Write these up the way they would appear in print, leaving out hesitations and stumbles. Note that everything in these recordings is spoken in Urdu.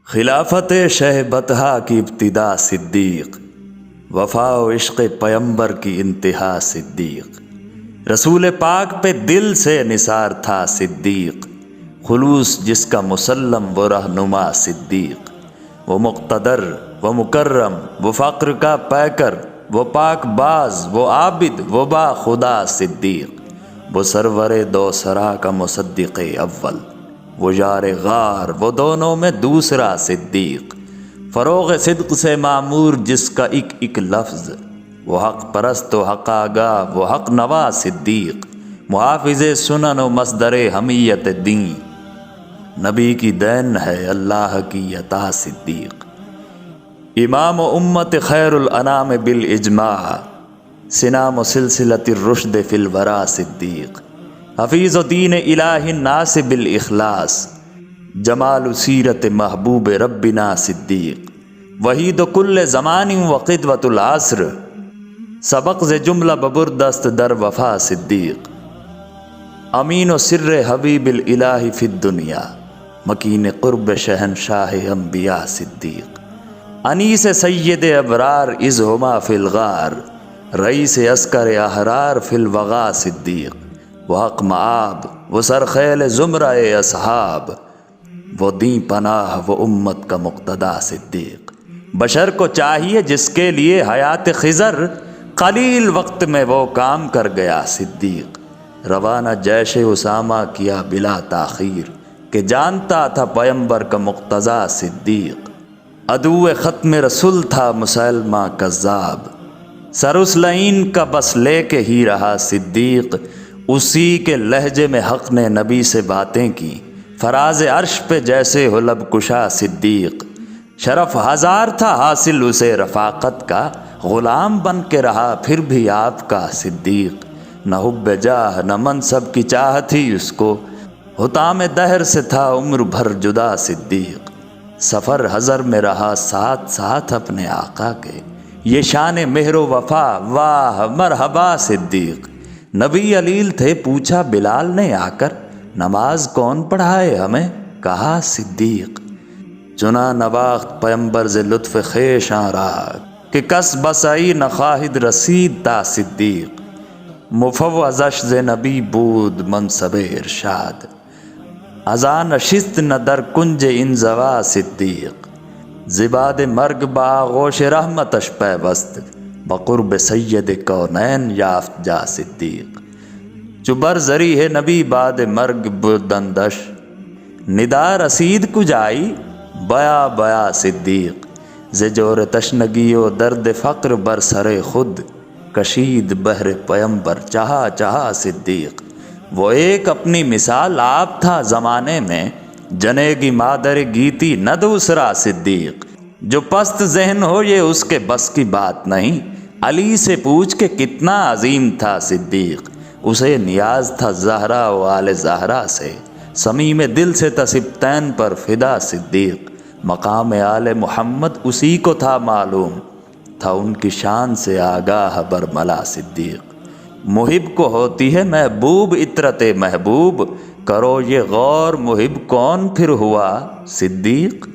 خلافت شہ بطحہ کی ابتدا صدیق، وفا و عشق پیمبر کی انتہا صدیق، رسول پاک پہ دل سے نثار تھا صدیق، خلوص جس کا مسلم وہ رہنما صدیق، وہ مقتدر، وہ مکرم، وہ فقر کا پیکر، وہ پاک باز، وہ عابد، وہ با خدا صدیق، وہ سرور دو سرا کا مصدق اول، وہ یار غار، وہ دونوں میں دوسرا صدیق، فروغ صدق سے معمور جس کا ایک ایک لفظ، وہ حق پرست و حق آگاہ، وہ حق نوا صدیق، محافظ سنن و مصدر حمیت دین، نبی کی دین ہے اللہ کی عطا صدیق، امام و امت خیر الانام بالاجماع، سنام و سلسلۃ الرشد فی الورا صدیق، حفیظ و دین الہ الناس بالاخلاص، جمال سیرت محبوب ربنا صدیق، وحید و کل زمان و قدوۃ العصر، سبق ز جملہ ببردست در وفا صدیق، امین و سر حبیب الالہ فی الدنیا، مکین قرب شہنشاہ انبیاء صدیق، انیس سید ابرار اذ ہما فی الغار، رئیس عسکر احرار فی الوغا صدیق، وہ حق معاب، وہ سرخیل زمرہ اصحاب، وہ دیں پناہ، وہ امت کا مقتدا صدیق، بشر کو چاہیے جس کے لیے حیات خضر، قلیل وقت میں وہ کام کر گیا صدیق، روانہ جیش اسامہ کیا بلا تاخیر، کہ جانتا تھا پیمبر کا مقتضا صدیق، عدو ختم رسول تھا مسلمہ کذاب، سرسلعین کا بس لے کے ہی رہا صدیق، اسی کے لہجے میں حق نے نبی سے باتیں کی، فراز عرش پہ جیسے ہو لب کشا صدیق، شرف ہزار تھا حاصل اسے رفاقت کا، غلام بن کے رہا پھر بھی آپ کا صدیق، نہ حب جاہ نہ منصب کی چاہت تھی اس کو، حطام دہر سے تھا عمر بھر جدا صدیق، سفر حضر میں رہا ساتھ ساتھ اپنے آقا کے، یہ شان مہر و وفا، واہ مرحبا صدیق، نبی علیل تھے پوچھا بلال نے آ کر، نماز کون پڑھائے ہمیں، کہا صدیق، چنا نواخت پیمبر ز لطف خیش رہا، کہ کس بسائی نخواہد رسید تا صدیق، مفوضش ز نبی بود منصب ارشاد، ازاں نشست نہ در کنج انزوا صدیق، زباد مرگ با آغوش رحمتش پیوست، بقرب سید کونین یافت جا صدیق، چو بر زری ہے نبی بعد مرگ بردندش، ندا رسید کجائی بیا بیا صدیق، ز جور تشنگی و درد فقر بر سر خود، کشید بہر پیمبر چہا چہا صدیق، وہ ایک اپنی مثال آپ تھا زمانے میں، جنے کی مادر گیتی نہ دوسرا صدیق، جو پست ذہن ہو یہ اس کے بس کی بات نہیں، علی سے پوچھ کے کتنا عظیم تھا صدیق، اسے نیاز تھا زہرا و آل زہرا سے، صمیم دل سے تھا سبطین پر فدا صدیق، مقام آل محمد اسی کو تھا معلوم، تھا ان کی شان سے آگاہ برملا صدیق، محب کو ہوتی ہے محبوب عطرت محبوب، کرو یہ غور محب کون پھر ہوا صدیق،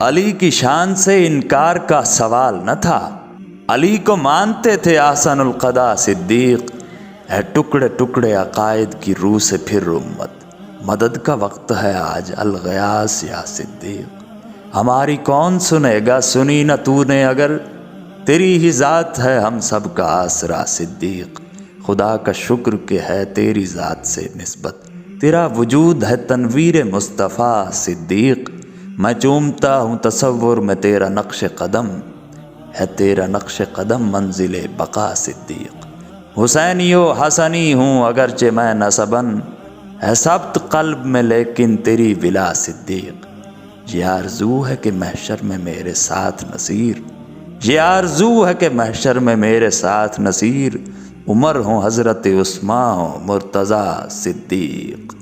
علی کی شان سے انکار کا سوال نہ تھا، علی کو مانتے تھے احسن القدا صدیق، ہے ٹکڑے ٹکڑے عقائد کی روح سے پھر امت، مدد کا وقت ہے آج الغیاث یا صدیق، ہماری کون سنے گا سنی نہ تو نے اگر، تیری ہی ذات ہے ہم سب کا آسرا صدیق، خدا کا شکر کہ ہے تیری ذات سے نسبت، تیرا وجود ہے تنویر مصطفیٰ صدیق، میں چومتا ہوں تصور میں تیرا نقش قدم، ہے تیرا نقش قدم منزل بقا صدیق، حسینی و حسنی ہوں اگرچہ میں نسباً، ہے سبت قلب میں لیکن تیری ولا صدیق، یہ آرزو ہے کہ محشر میں میرے ساتھ نصیر، یہ آرزو ہے کہ محشر میں میرے ساتھ نصیر، عمر ہوں حضرت عثمان ہوں مرتضیٰ صدیق۔